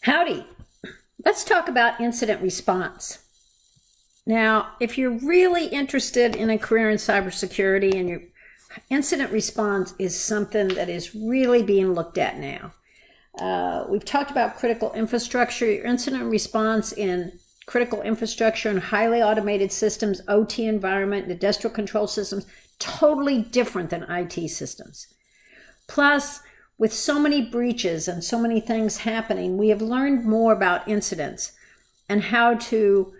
Howdy. Let's talk about incident response. Now, if you're really interested in a career in cybersecurity, and your incident response is something that is really being looked at now. We've talked about critical infrastructure. Your incident response in critical infrastructure and highly automated systems, OT environment, industrial control systems, totally different than IT systems. Plus, with so many breaches and so many things happening, we have learned more about incidents and how to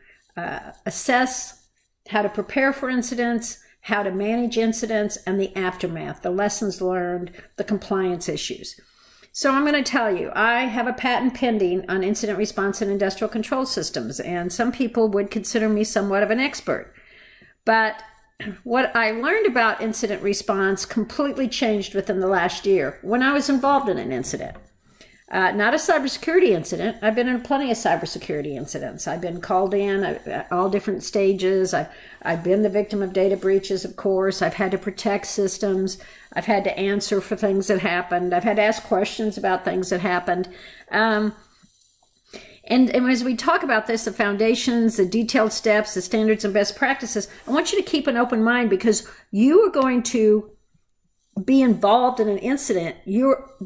assess, how to prepare for incidents, how to manage incidents, and the aftermath, the lessons learned, the compliance issues. So I'm going to tell you, I have a patent pending on incident response and industrial control systems, and some people would consider me somewhat of an expert. But what I learned about incident response completely changed within the last year when I was involved in an incident. Not a cybersecurity incident. I've been in plenty of cybersecurity incidents. I've been called in at all different stages. I've been the victim of data breaches, of course. I've had to protect systems. I've had to answer for things that happened. I've had to ask questions about things that happened. And as we talk about this, the foundations, the detailed steps, the standards and best practices, I want you to keep an open mind because you are going to be involved in an incident.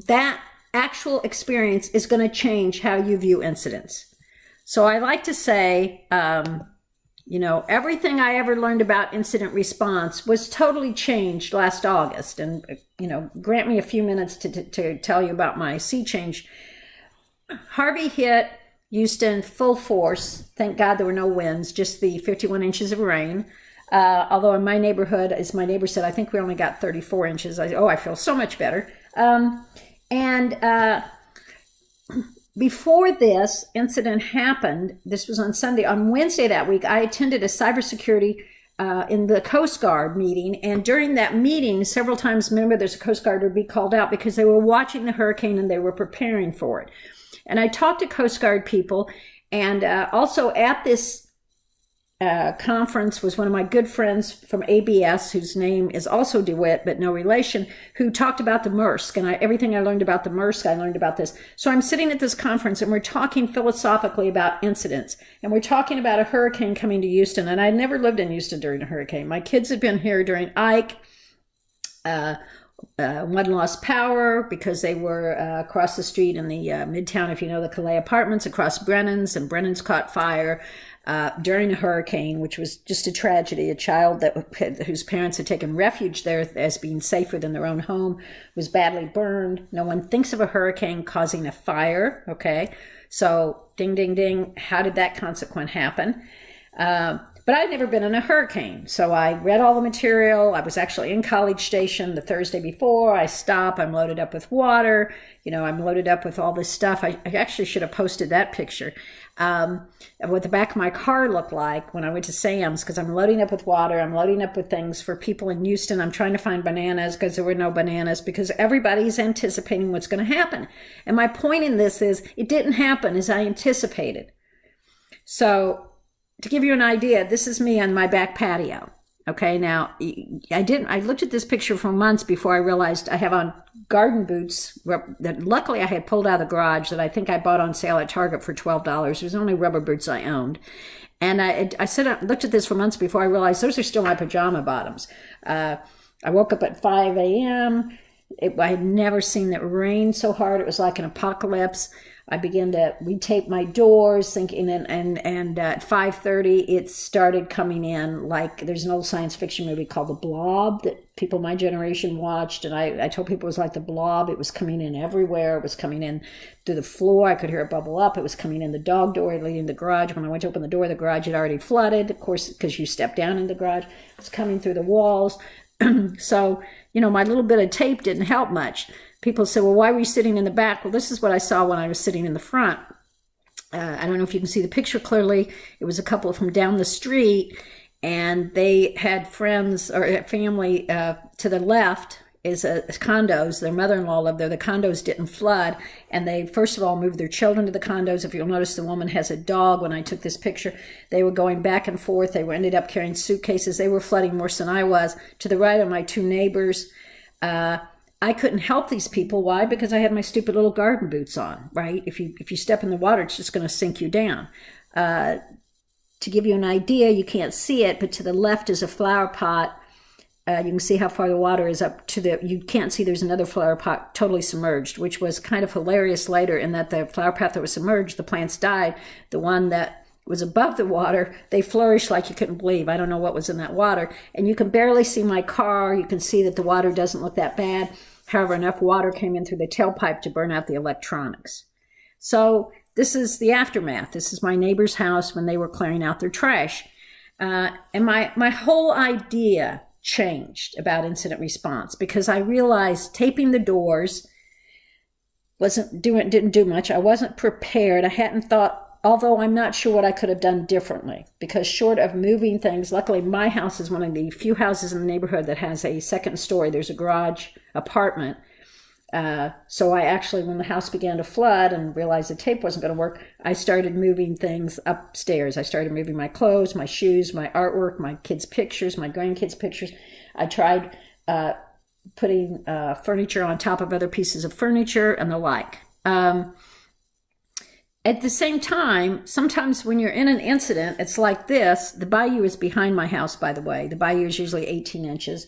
That actual experience is going to change how you view incidents. So I like to say, everything I ever learned about incident response was totally changed last August. And, grant me a few minutes to tell you about my sea change. Harvey hit Houston full force. Thank God there were no winds, just the 51 inches of rain. Although in my neighborhood, as my neighbor said, I think we only got 34 inches. I feel so much better. Before this incident happened, this was on Sunday, on Wednesday that week, I attended a cybersecurity in the Coast Guard meeting. And during that meeting, several times, remember, there's a Coast Guard would be called out because they were watching the hurricane and they were preparing for it. And I talked to Coast Guard people, and also at this conference was one of my good friends from ABS, whose name is also DeWitt, but no relation, who talked about the MRSC. And everything I learned about the MRSC, I learned about this. So I'm sitting at this conference, and we're talking philosophically about incidents. And we're talking about a hurricane coming to Houston. And I'd never lived in Houston during a hurricane. My kids had been here during Ike. One lost power because they were across the street in the Midtown, if you know, the Calais Apartments, across Brennan's, and Brennan's caught fire during a hurricane, which was just a tragedy. A child whose parents had taken refuge there as being safer than their own home was badly burned. No one thinks of a hurricane causing a fire, okay? So ding, ding, ding, how did that consequence happen? But I'd never been in a hurricane. So I read all the material. I was actually in College Station the Thursday before. I stop. I'm loaded up with water. I'm loaded up with all this stuff. I actually should have posted that picture. What the back of my car looked like when I went to Sam's, because I'm loading up with water. I'm loading up with things for people in Houston. I'm trying to find bananas because there were no bananas, because everybody's anticipating what's going to happen. And my point in this is it didn't happen as I anticipated. So to give you an idea, this is me on my back patio. Okay, now I looked at this picture for months before I realized I have on garden boots that luckily I had pulled out of the garage that I think I bought on sale at Target for $12. It was the only rubber boots I owned. And I looked at this for months before I realized those are still my pajama bottoms. I woke up at 5 a.m. I had never seen it rain so hard. It was like an apocalypse. I began to retape my doors, thinking, and at 5:30 it started coming in. Like, there's an old science fiction movie called The Blob that people my generation watched, and I told people it was like The Blob. It was coming in everywhere. It was coming in through the floor. I could hear it bubble up. It was coming in the dog door leading to the garage. When I went to open the door, the garage had already flooded, of course, because you step down in the garage. It was coming through the walls. So, my little bit of tape didn't help much. People say, well, why were you sitting in the back? Well, this is what I saw when I was sitting in the front. I don't know if you can see the picture clearly. It was a couple from down the street, and they had friends or family to the left is condos. Their mother-in-law lived there. The condos didn't flood, and they first of all moved their children to the condos. If you'll notice, the woman has a dog. When I took this picture, they were going back and forth. They ended up carrying suitcases. They were flooding worse than I was. To the right are my two neighbors. I couldn't help these people. Why? Because I had my stupid little garden boots on, right? If you step in the water, it's just going to sink you down. To give you an idea, you can't see it, but to the left is a flower pot. You can see how far the water is up to you can't see there's another flower pot totally submerged, which was kind of hilarious later in that the flower pot that was submerged, the plants died. The one that was above the water, they flourished like you couldn't believe. I don't know what was in that water. And you can barely see my car. You can see that the water doesn't look that bad. However, enough water came in through the tailpipe to burn out the electronics. So this is the aftermath. This is my neighbor's house when they were clearing out their trash. And my whole idea changed about incident response because I realized taping the doors didn't do much. I wasn't prepared. I hadn't thought, although I'm not sure what I could have done differently, because short of moving things, luckily my house is one of the few houses in the neighborhood that has a second story. There's a garage apartment. So I actually, when the house began to flood and realized the tape wasn't going to work, I started moving things upstairs. I started moving my clothes, my shoes, my artwork, my kids' pictures, my grandkids' pictures. I tried putting furniture on top of other pieces of furniture and the like. At the same time, sometimes when you're in an incident, it's like this. The bayou is behind my house, by the way. The bayou is usually 18 inches.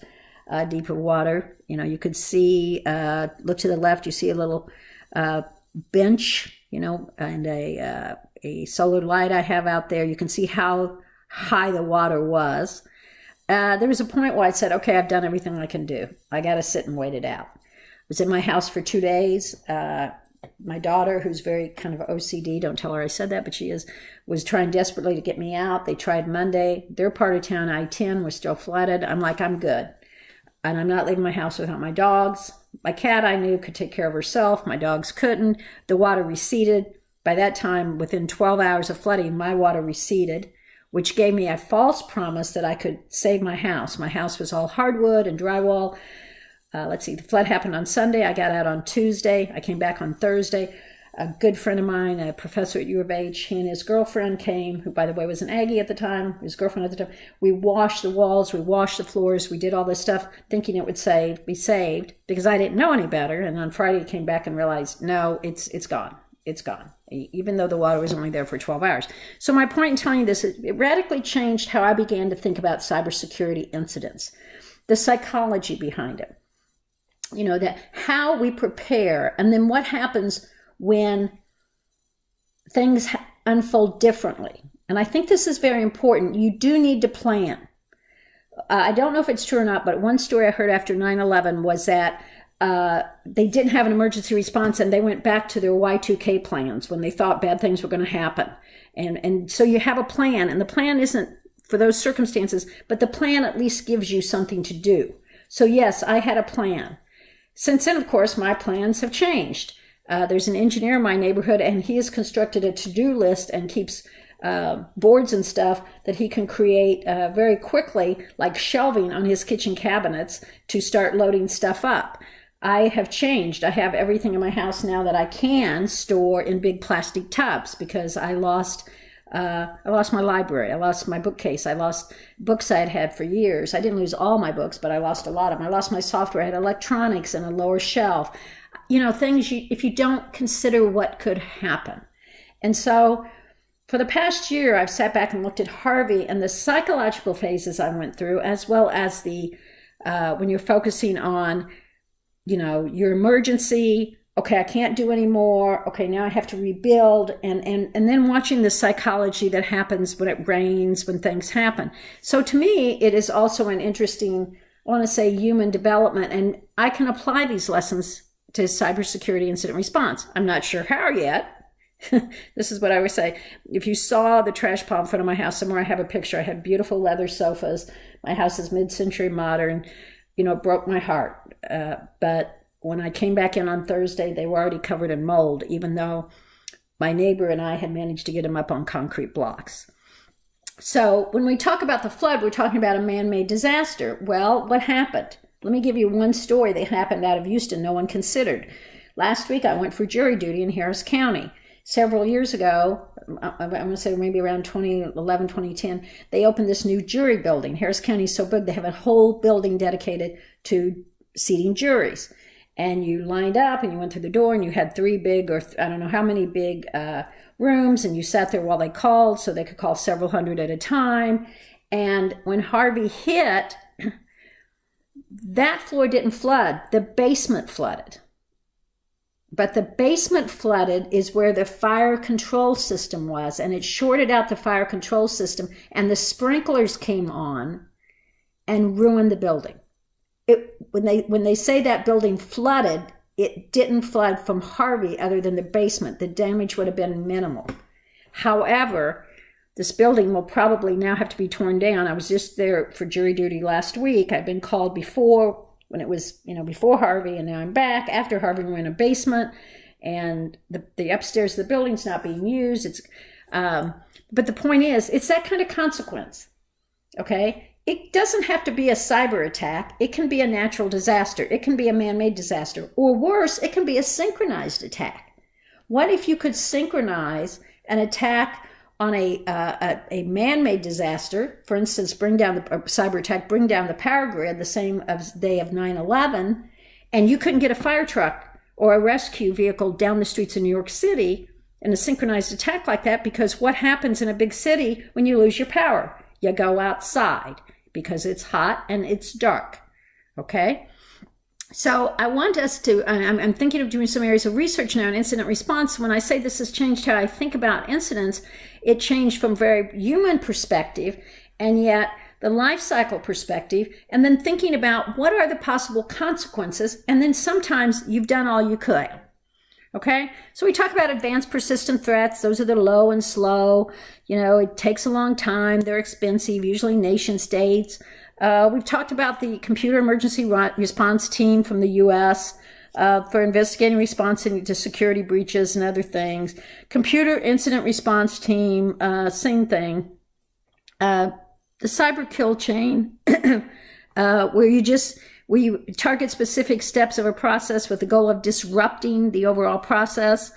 Deep of water. You know, you could see, look to the left, you see a little bench, you know, and a solar light I have out there. You can see how high the water was. There was a point where I said, okay, I've done everything I can do. I got to sit and wait it out. I was in my house for 2 days. My daughter, who's very kind of OCD, don't tell her I said that, but she is, was trying desperately to get me out. They tried Monday. Their part of town, I-10, was still flooded. I'm like, I'm good. And I'm not leaving my house without my dogs. My cat, I knew, could take care of herself. My dogs couldn't. The water receded. By that time, within 12 hours of flooding, my water receded, which gave me a false promise that I could save my house. My house was all hardwood and drywall. Let's see, the flood happened on Sunday. I got out on Tuesday. I came back on Thursday. A good friend of mine, a professor at U of H, he and his girlfriend came, who, by the way, was an Aggie at the time, his girlfriend at the time. We washed the walls, we washed the floors, we did all this stuff, thinking it would be saved, because I didn't know any better. And on Friday, I came back and realized, no, it's gone. It's gone, even though the water was only there for 12 hours. So my point in telling you this, it radically changed how I began to think about cybersecurity incidents, the psychology behind it. You know, that how we prepare, and then what happens when things unfold differently. And I think this is very important. You do need to plan. I don't know if it's true or not, but one story I heard after 9/11 was that they didn't have an emergency response and they went back to their Y2K plans when they thought bad things were going to happen. And so you have a plan, and the plan isn't for those circumstances, but the plan at least gives you something to do. So yes, I had a plan. Since then, of course, my plans have changed. There's an engineer in my neighborhood, and he has constructed a to-do list and keeps boards and stuff that he can create very quickly, like shelving on his kitchen cabinets, to start loading stuff up. I have changed. I have everything in my house now that I can store in big plastic tubs, because I lost my library. I lost my bookcase. I lost books I had had for years. I didn't lose all my books, but I lost a lot of them. I lost my software. I had electronics and a lower shelf. You know, things if you don't consider what could happen. And so for the past year, I've sat back and looked at Harvey and the psychological phases I went through, as well as the when you're focusing on, you know, your emergency. Okay, I can't do anymore. Okay, now I have to rebuild. And then watching the psychology that happens when it rains, when things happen. So to me, it is also an interesting, I want to say, human development. And I can apply these lessons to cybersecurity incident response. I'm not sure how yet. This is what I would say. If you saw the trash pile in front of my house, somewhere I have a picture. I had beautiful leather sofas. My house is mid-century modern. You know, it broke my heart. But when I came back in on Thursday, they were already covered in mold, even though my neighbor and I had managed to get them up on concrete blocks. So when we talk about the flood, we're talking about a man-made disaster. Well, what happened? Let me give you one story that happened out of Houston no one considered. Last week, I went for jury duty in Harris County. Several years ago, I'm going to say maybe around 2011, 2010, they opened this new jury building. Harris County is so big, they have a whole building dedicated to seating juries. and you lined up and you went through the door and you had 3 big, or I don't know how many big rooms, and you sat there while they called, so they could call several hundred at a time. And when Harvey hit, that floor didn't flood, the basement flooded. But the basement flooded is where the fire control system was, and it shorted out the fire control system, and the sprinklers came on and ruined the building. When they say that building flooded, it didn't flood from Harvey other than the basement. The damage would have been minimal. However, this building will probably now have to be torn down. I was just there for jury duty last week. I've been called before, when it was, before Harvey, and now I'm back after Harvey. We're in a basement, and the upstairs of the building's not being used. But the point is, it's that kind of consequence, okay? It doesn't have to be a cyber attack. It can be a natural disaster. It can be a man-made disaster. Or worse, it can be a synchronized attack. What if you could synchronize an attack on a man-made disaster, for instance, cyber attack, bring down the power grid the same as day of 9/11, and you couldn't get a fire truck or a rescue vehicle down the streets of New York City in a synchronized attack like that, because what happens in a big city when you lose your power? You go outside because it's hot and it's dark, okay? So I want us to, I'm thinking of doing some areas of research now in incident response. When I say this has changed how I think about incidents, it changed from very human perspective, and yet the life cycle perspective, and then thinking about what are the possible consequences, and then sometimes you've done all you could. Okay, so we talk about advanced persistent threats. Those are the low and slow. It takes a long time. They're expensive, usually nation states. We've talked about the computer emergency response team from the U.S. For investigating response to security breaches and other things. Computer incident response team, same thing. The cyber kill chain, where you target specific steps of a process with the goal of disrupting the overall process.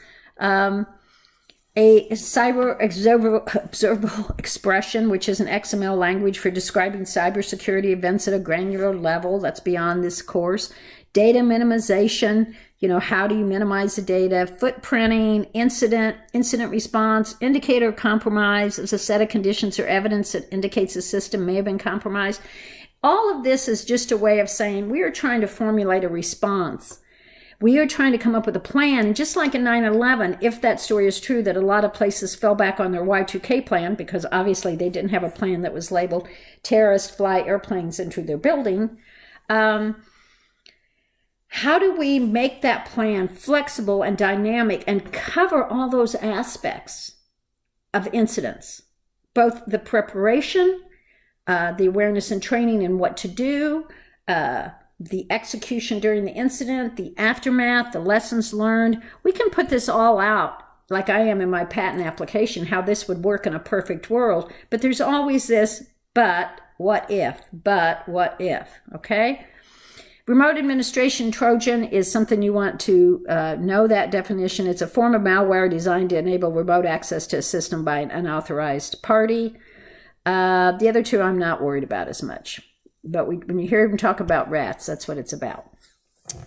A cyber observable expression, which is an XML language for describing cybersecurity events at a granular level. That's beyond this course. Data minimization, how do you minimize the data? Footprinting, incident response, indicator of compromise is a set of conditions or evidence that indicates the system may have been compromised. All of this is just a way of saying we are trying to formulate a response. We are trying to come up with a plan, just like in 9/11, if that story is true, that a lot of places fell back on their Y2K plan because obviously they didn't have a plan that was labeled terrorists fly airplanes into their building. How do we make that plan flexible and dynamic and cover all those aspects of incidents? Both the preparation, the awareness and training and what to do, the execution during the incident, the aftermath, the lessons learned. We can put this all out, like I am in my patent application, how this would work in a perfect world. But there's always this, but what if, okay? Remote administration Trojan is something you want to know that definition. It's a form of malware designed to enable remote access to a system by an unauthorized party. The other two I'm not worried about as much. But when you hear them talk about rats, that's what it's about.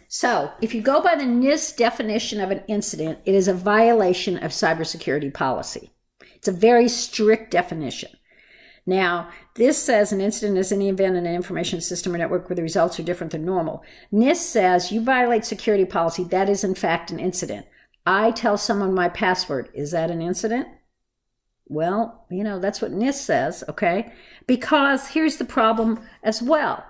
So if you go by the NIST definition of an incident, it is a violation of cybersecurity policy. It's a very strict definition. Now, this says an incident is any event in an information system or network where the results are different than normal. NIST says you violate security policy. That is, in fact, an incident. I tell someone my password. Is that an incident? Well, that's what NIST says, okay? Because here's the problem as well.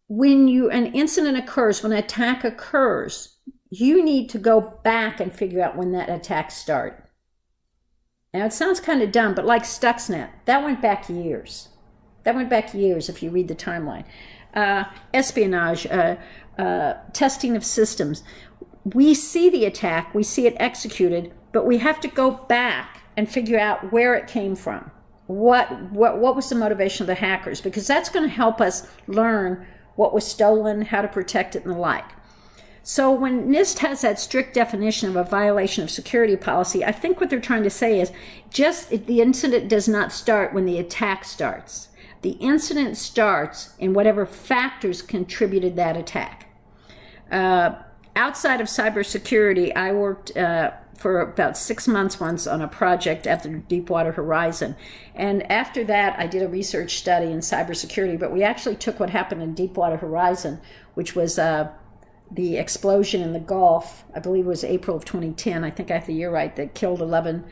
When an incident occurs, when an attack occurs, you need to go back and figure out when that attack started. Now, it sounds kind of dumb, but like Stuxnet, that went back years. If you read the timeline. Espionage, testing of systems. We see the attack, we see it executed, but we have to go back and figure out where it came from. What was the motivation of the hackers? Because that's going to help us learn what was stolen, how to protect it, and the like. So when NIST has that strict definition of a violation of security policy, I think what they're trying to say is the incident does not start when the attack starts. The incident starts in whatever factors contributed that attack. Outside of cybersecurity, I worked for about 6 months once on a project at the Deepwater Horizon. And after that, I did a research study in cybersecurity, but we actually took what happened in Deepwater Horizon, which was the explosion in the Gulf. I believe it was April of 2010. I think I have the year right, that killed 11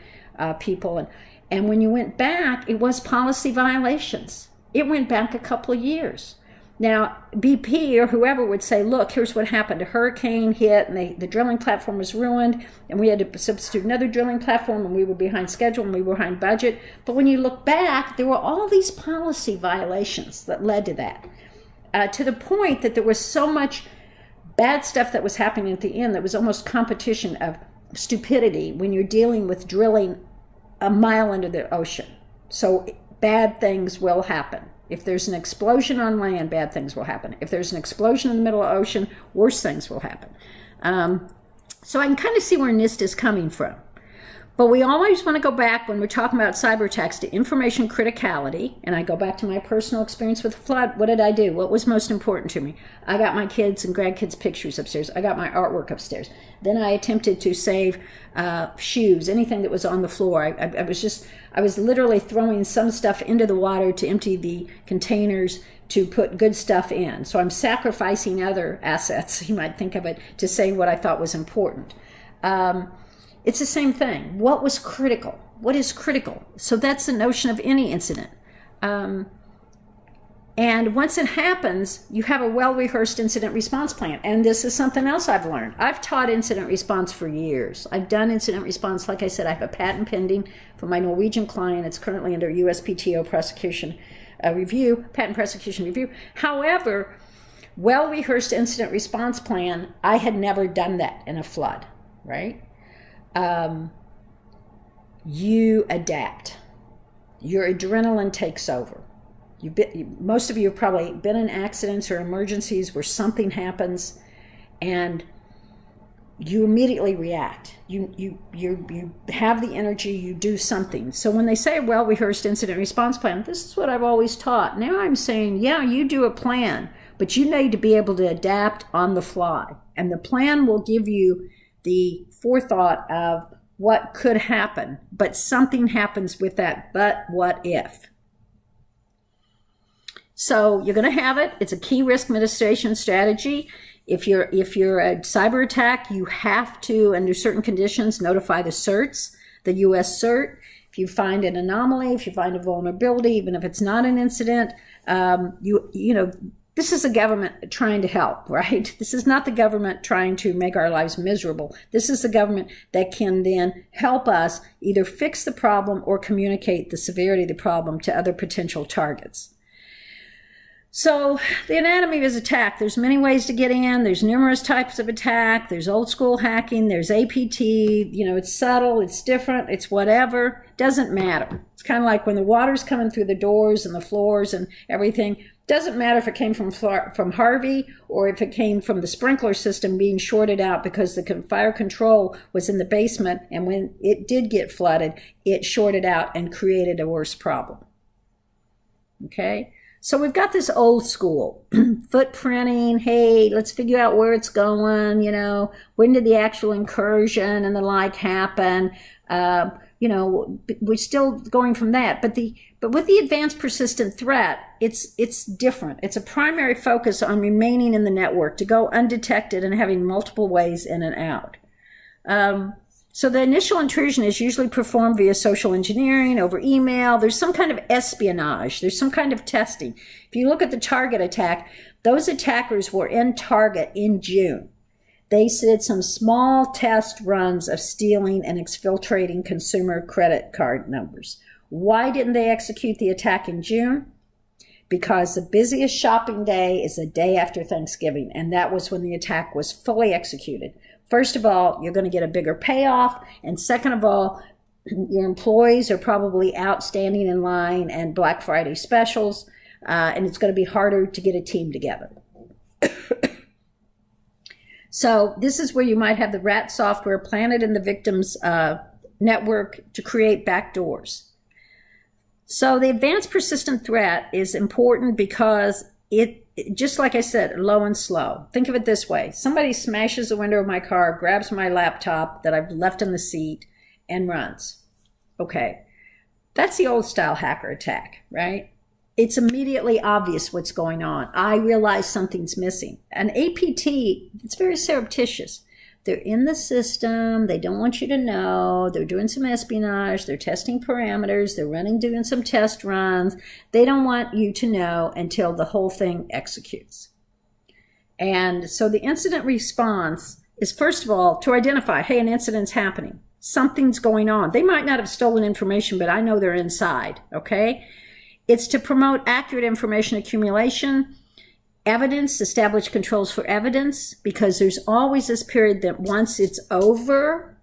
people. And when you went back, it was policy violations. It went back a couple of years. Now, BP or whoever would say, look, here's what happened. A hurricane hit and the drilling platform was ruined, and we had to substitute another drilling platform, and we were behind schedule and we were behind budget. But when you look back, there were all these policy violations that led to that, to the point that there was so much bad stuff that was happening at the end that was almost competition of stupidity when you're dealing with drilling a mile under the ocean. So bad things will happen. If there's an explosion on land, bad things will happen. If there's an explosion in the middle of the ocean, worse things will happen. So I can kind of see where NIST is coming from. But we always want to go back when we're talking about cyber attacks to information criticality. And I go back to my personal experience with the flood. What did I do? What was most important to me? I got my kids' and grandkids' pictures upstairs. I got my artwork upstairs. Then I attempted to save shoes, anything that was on the floor. I was literally throwing some stuff into the water to empty the containers to put good stuff in. So I'm sacrificing other assets, you might think of it, to say what I thought was important. It's the same thing. What was critical? What is critical? So that's the notion of any incident. And once it happens, you have a well-rehearsed incident response plan. And this is something else I've learned. I've taught incident response for years. I've done incident response. Like I said, I have a patent pending for my Norwegian client. It's currently under USPTO prosecution review, patent prosecution review. However, well-rehearsed incident response plan, I had never done that in a flood, right? You adapt. Your adrenaline takes over. Most of you have probably been in accidents or emergencies where something happens and you immediately react. You have the energy, you do something. So when they say well-rehearsed incident response plan, this is what I've always taught. Now I'm saying, yeah, you do a plan, but you need to be able to adapt on the fly. And the plan will give you the forethought of what could happen, but something happens with that, but what if? So you're going to have it. It's a key risk mitigation strategy. If you're a cyber attack, you have to, under certain conditions, notify the CERTs, the U.S. CERT. If you find an anomaly, if you find a vulnerability, even if it's not an incident, this is the government trying to help, right? This is not the government trying to make our lives miserable. This is the government that can then help us either fix the problem or communicate the severity of the problem to other potential targets. So the anatomy of attack, there's many ways to get in. There's numerous types of attack. There's old school hacking. There's APT. It's subtle. It's different. It's whatever. Doesn't matter. It's kind of like when the water's coming through the doors and the floors and everything. Doesn't matter if it came from Harvey or if it came from the sprinkler system being shorted out because the fire control was in the basement, and when it did get flooded, it shorted out and created a worse problem. Okay? So we've got this old school footprinting. Hey, let's figure out where it's going. When did the actual incursion and the like happen? We're still going from that. But with the advanced persistent threat, it's different. It's a primary focus on remaining in the network, to go undetected and having multiple ways in and out. So the initial intrusion is usually performed via social engineering, over email. There's some kind of espionage. There's some kind of testing. If you look at the Target attack, those attackers were in Target in June. They did some small test runs of stealing and exfiltrating consumer credit card numbers. Why didn't they execute the attack in June? Because the busiest shopping day is the day after Thanksgiving, and that was when the attack was fully executed. First of all, you're going to get a bigger payoff, and second of all, your employees are probably out standing in line and Black Friday specials, and it's going to be harder to get a team together. So this is where you might have the rat software planted in the victim's network to create backdoors. So the advanced persistent threat is important because it just like I said, low and slow. Think of it this way. Somebody smashes the window of my car, grabs my laptop that I've left in the seat, and runs. Okay. That's the old style hacker attack, right? It's immediately obvious what's going on. I realize something's missing. An APT, it's very surreptitious. They're in the system. They don't want you to know. They're doing some espionage. They're testing parameters. They're doing some test runs. They don't want you to know until the whole thing executes. And so the incident response is, first of all, to identify, hey, an incident's happening. Something's going on. They might not have stolen information, but I know they're inside, okay? It's to promote accurate information accumulation, evidence, establish controls for evidence, because there's always this period that once it's over,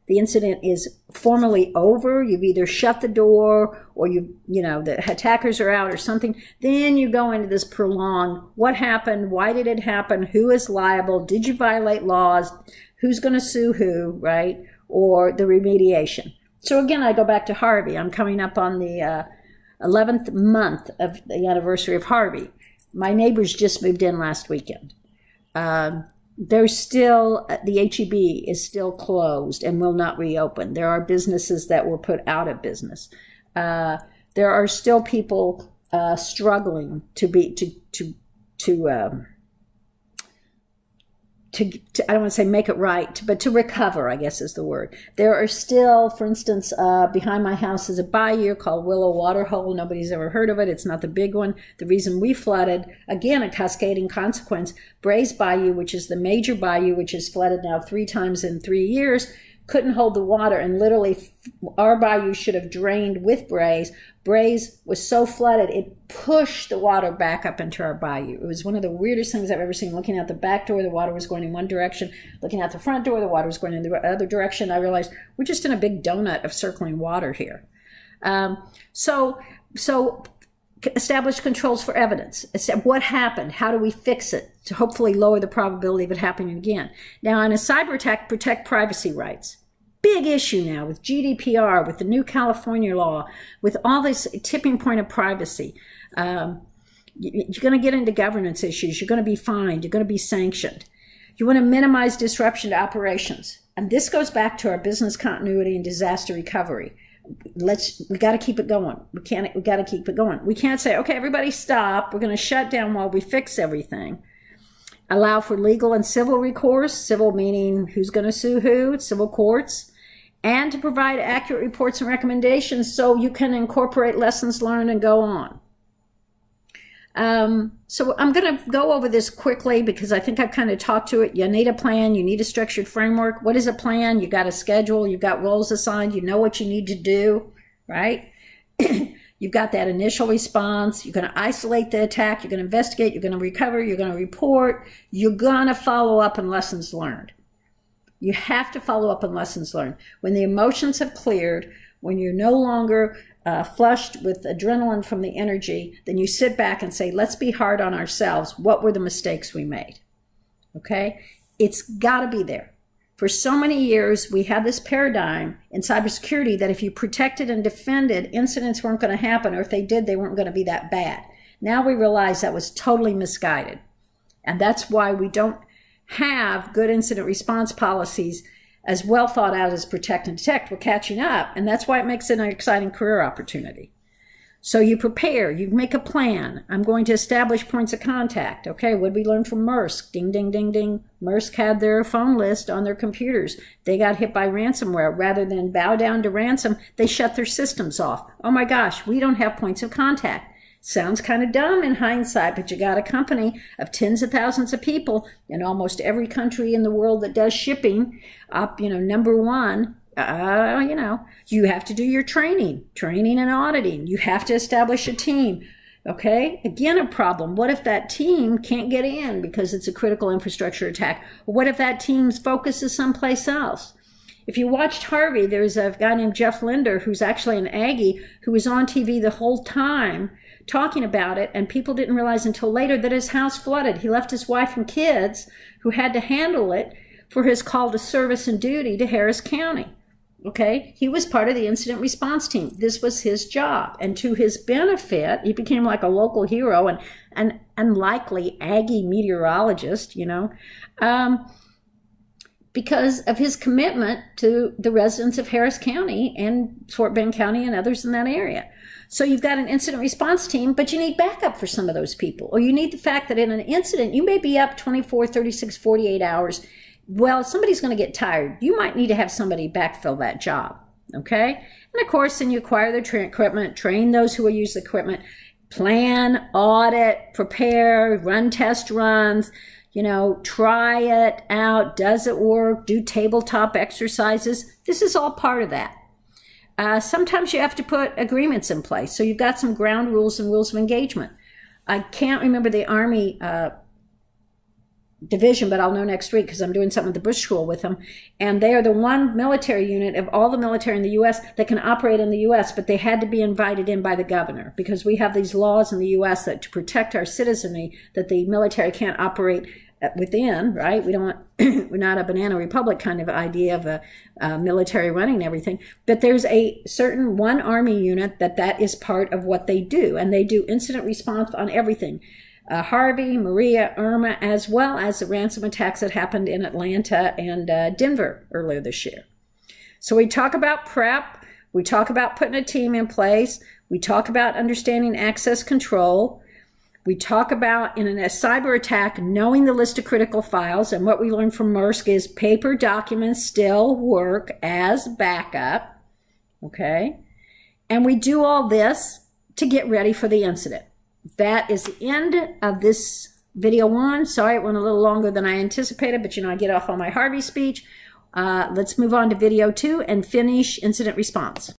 the incident is formally over, you've either shut the door or the attackers are out or something, then you go into this prolonged, what happened, why did it happen, who is liable, did you violate laws, who's going to sue who, right, or the remediation. So again, I go back to Harvey. I'm coming up on the 11th month of the anniversary of Harvey. My neighbors just moved in last weekend. There's still, the HEB is still closed and will not reopen. There are businesses that were put out of business. There are still people struggling to I don't want to say make it right, but to recover, I guess is the word. There are still, for instance, behind my house is a bayou called Willow Waterhole. Nobody's ever heard of it. It's not the big one. The reason we flooded, again, a cascading consequence, Bray's Bayou, which is the major bayou, which is flooded now 3 times in 3 years, couldn't hold the water, and literally our bayou should have drained with Bray's. Bray's was so flooded, it pushed the water back up into our bayou. It was one of the weirdest things I've ever seen. Looking out the back door, the water was going in one direction. Looking out the front door, the water was going in the other direction. I realized we're just in a big donut of circling water here. So establish controls for evidence. What happened? How do we fix it to hopefully lower the probability of it happening again? Now, in a cyber attack, protect privacy rights. Big issue now with GDPR, with the new California law, with all this tipping point of privacy. You're going to get into governance issues. You're going to be fined. You're going to be sanctioned. You want to minimize disruption to operations. And this goes back to our business continuity and disaster recovery. We got to keep it going. We got to keep it going. We can't say, okay, everybody stop. We're going to shut down while we fix everything. Allow for legal and civil recourse, civil meaning who's going to sue who, civil courts, and to provide accurate reports and recommendations so you can incorporate lessons learned and go on. So I'm going to go over this quickly because I think I've kind of talked to it. You need a plan. You need a structured framework. What is a plan? You got a schedule. You've got roles assigned. You know what you need to do, right? You've got that initial response. You're going to isolate the attack. You're going to investigate. You're going to recover. You're going to report. You're going to follow up on lessons learned. You have to follow up on lessons learned. When the emotions have cleared, when you're no longer flushed with adrenaline from the energy, then you sit back and say, let's be hard on ourselves. What were the mistakes we made? Okay? It's got to be there. For so many years, we had this paradigm in cybersecurity that if you protected and defended, incidents weren't going to happen, or if they did, they weren't going to be that bad. Now we realize that was totally misguided. And that's why we don't have good incident response policies as well thought out as protect and detect. We're catching up, and that's why it makes it an exciting career opportunity. So you prepare, you make a plan. I'm going to establish points of contact. Okay, what did we learn from Maersk? Ding, ding, ding, ding. Maersk had their phone list on their computers. They got hit by ransomware. Rather than bow down to ransom, they shut their systems off. Oh my gosh, we don't have points of contact. Sounds kind of dumb in hindsight, but you got a company of tens of thousands of people in almost every country in the world that does shipping up, number one. You have to do your training and auditing. You have to establish a team. Okay, again, a problem. What if that team can't get in because it's a critical infrastructure attack? Or what if that team's focus is someplace else? If you watched Harvey, there's a guy named Jeff Linder who's actually an Aggie who was on TV the whole time talking about it, and people didn't realize until later that his house flooded. He left his wife and kids who had to handle it for his call to service and duty to Harris County. Okay, he was part of the incident response team. This was his job, and to his benefit, he became like a local hero and an unlikely Aggie meteorologist, you know, because of his commitment to the residents of Harris County and Fort Bend County and others in that area. So you've got an incident response team, but you need backup for some of those people, or you need the fact that in an incident, you may be up 24, 36, 48 hours. Well, somebody's going to get tired. You might need to have somebody backfill that job, okay? And of course, then you acquire the equipment, train those who will use the equipment, plan, audit, prepare, run test runs, you know, try it out. Does it work? Do tabletop exercises. This is all part of that. Sometimes you have to put agreements in place. So you've got some ground rules and rules of engagement. I can't remember the Army division, but I'll know next week because I'm doing something at the Bush School with them. And they are the one military unit of all the military in the U.S. that can operate in the U.S., but they had to be invited in by the governor because we have these laws in the U.S. that to protect our citizenry that the military can't operate within, right? We don't, we're not a banana republic kind of idea of a military running everything, but there's a certain one Army unit that is part of what they do, and they do incident response on everything. Harvey, Maria, Irma, as well as the ransom attacks that happened in Atlanta and Denver earlier this year. So we talk about prep, we talk about putting a team in place, we talk about understanding access control, we talk about in a cyber attack knowing the list of critical files, and what we learned from Maersk is paper documents still work as backup, okay? And we do all this to get ready for the incident. That is the end of this video one. Sorry, it went a little longer than I anticipated, but you know, I get off on my Harvey speech. Let's move on to video two and finish incident response.